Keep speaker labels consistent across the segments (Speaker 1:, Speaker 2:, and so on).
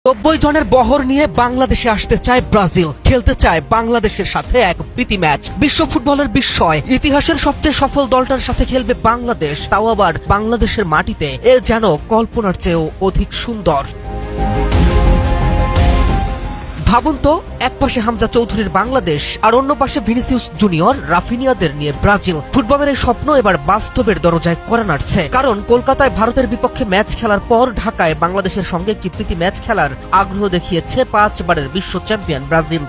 Speaker 1: 90 জনের বহর নিয়ে বাংলাদেশে আসতে চায় ব্রাজিল, খেলতে চায় বাংলাদেশের সাথে এক প্রীতি ম্যাচ। বিশ্ব ফুটবলের বিস্ময়, ইতিহাসের সবচেয়ে সফল দলটার সাথে খেলবে বাংলাদেশ, তাও আবার বাংলাদেশের মাটিতে। এ যেন কল্পনার চেয়েও অধিক সুন্দর। ভাবুন তো, এক পাশে হামজা চৌধুরীর বাংলাদেশ আর অন্য পাশে ভিনিসিয়াস জুনিয়র, রাফিনিয়াদের নিয়ে ব্রাজিল। ফুটবলের এই স্বপ্ন এবার বাস্তবের দরজায় কড়া নাড়ছে। কারণ কলকাতায় ভারতের বিপক্ষে ম্যাচ খেলার পর ঢাকায় বাংলাদেশের সঙ্গে একটি প্রীতি ম্যাচ খেলার আগ্রহ দেখিয়েছে 5 বারের বিশ্ব চ্যাম্পিয়ন ব্রাজিল।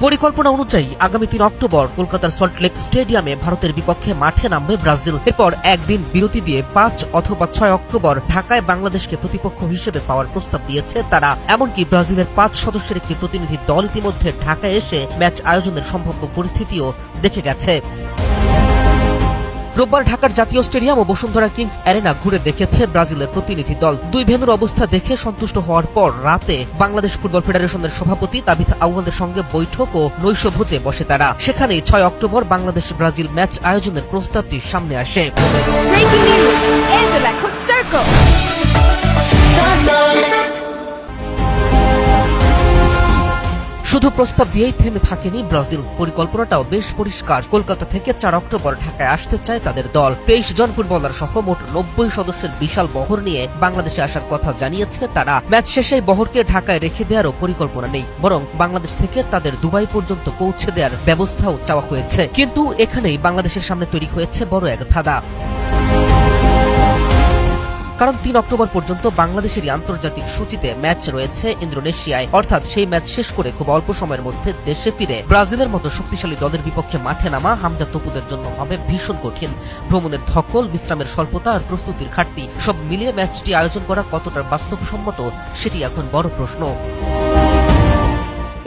Speaker 1: পরিকল্পনা অনুযায়ী আগামী 3 অক্টোবর কলকাতার সল্টলেক স্টেডিয়ামে ভারতের বিপক্ষে মাঠে নামবে ব্রাজিল। এরপর একদিন বিরতি দিয়ে 5 অথবা 6 অক্টোবর ঢাকায় বাংলাদেশকে প্রতিপক্ষ হিসেবে পাওয়ার প্রস্তাব দিয়েছে তারা। এমনকি ব্রাজিলের 5 সদস্যের একটি প্রতিনিধি দল ইতিমধ্যে ঢাকায় এসে ম্যাচ আয়োজনের সম্ভাব্য পরিস্থিতিও দেখে গেছে। রোববার ঢাকার জাতীয় স্টেডিয়াম ও বসুন্ধরা কিংস অ্যারেনা ঘুরে দেখেছে ব্রাজিলের প্রতিনিধি দল। দুই ভেন্যুর অবস্থা দেখে সন্তুষ্ট হওয়ার পর রাতে বাংলাদেশ ফুটবল ফেডারেশনের সভাপতি তাবিথ আউয়ালের সঙ্গে বৈঠক ও নৈশভোজে বসে তারা। সেখানেই 6 অক্টোবর বাংলাদেশ ব্রাজিল ম্যাচ আয়োজনের প্রস্তাবটি সামনে আসে। শুধু প্রস্তাব দিয়েই থেমে থাকেনি ব্রাজিল, পরিকল্পনাটাও বেশ পরিষ্কার। কলকাতা থেকে 4 অক্টোবর ঢাকায় আসতে চায় তাদের দল। 23 জন ফুটবলার সহ মোট 90 সদস্যের বিশাল বহর নিয়ে বাংলাদেশে আসার কথা জানিয়েছে তারা। ম্যাচ শেষে বহরকে ঢাকায় রেখে দেওয়ারও পরিকল্পনা নেই, বরং বাংলাদেশ থেকে তাদের দুবাই পর্যন্ত পৌঁছে দেওয়ার ব্যবস্থাও চাওয়া হয়েছে। কিন্তু এখানেই বাংলাদেশের সামনে তৈরি হয়েছে বড় এক ধাঁধা। কারণ 3 অক্টোবর পর্যন্ত বাংলাদেশেরই আন্তর্জাতিক সূচিতে ম্যাচ রয়েছে ইন্দোনেশিয়ায়। অর্থাৎ সেই ম্যাচ শেষ করে খুব অল্প সময়ের মধ্যে দেশে ফিরে ব্রাজিলের মতো শক্তিশালী দলের বিপক্ষে মাঠে নামা হামজা তপুদের জন্য হবে ভীষণ কঠিন। ভ্রমণের ধকল, বিশ্রামের স্বল্পতা আর প্রস্তুতির ঘাটতি, সব মিলিয়ে ম্যাচটি আয়োজন করা কতটা বাস্তবসম্মত সেটি এখন বড় প্রশ্ন।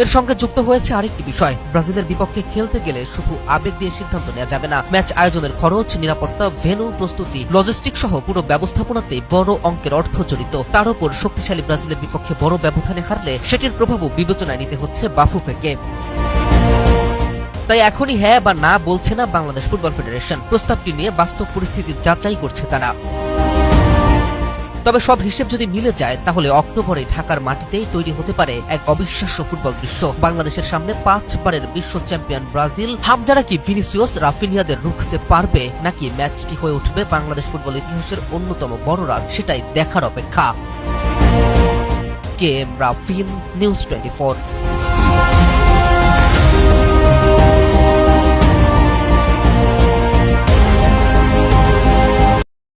Speaker 1: এর সঙ্গে যুক্ত হয়েছে আরেকটি বিষয়, ব্রাজিলের বিপক্ষে খেলতে গেলে শুধু আবেগ দিয়ে সিদ্ধান্ত নেওয়া যাবে না। ম্যাচ আয়োজনের খরচ, নিরাপত্তা, ভেন্যু, প্রস্তুতি, লজিস্টিক সহ পুরো ব্যবস্থাপনাতেই বড় অঙ্কের অর্থ জড়িত। তার উপর শক্তিশালী ব্রাজিলের বিপক্ষে বড় ব্যবধানে হারলে সেটির প্রভাবও বিবেচনায় নিতে হচ্ছে বাফুফেকে। তাই এখনই হ্যাঁ বা না বলছে না বাংলাদেশ ফুটবল ফেডারেশন, প্রস্তাবটি নিয়ে বাস্তব পরিস্থিতি যাচাই করছে তারা। তবে সব হিসেব যদি মিলে যায় তাহলে অক্টোবরে ঢাকার মাটিতেই তৈরি হতে পারে এক অবিশ্বাস্য ফুটবল দৃশ্য। বাংলাদেশের সামনে 5 বারের বিশ্ব চ্যাম্পিয়ন ব্রাজিল। হামজারা কি ভিনিসিয়াস, রাফিনিয়াদের রুখতে পারবে, নাকি ম্যাচটি হয়ে উঠবে বাংলাদেশ ফুটবল ইতিহাসের অন্যতম বড় রাত, সেটাই দেখার অপেক্ষা। K M Rafin, news 24।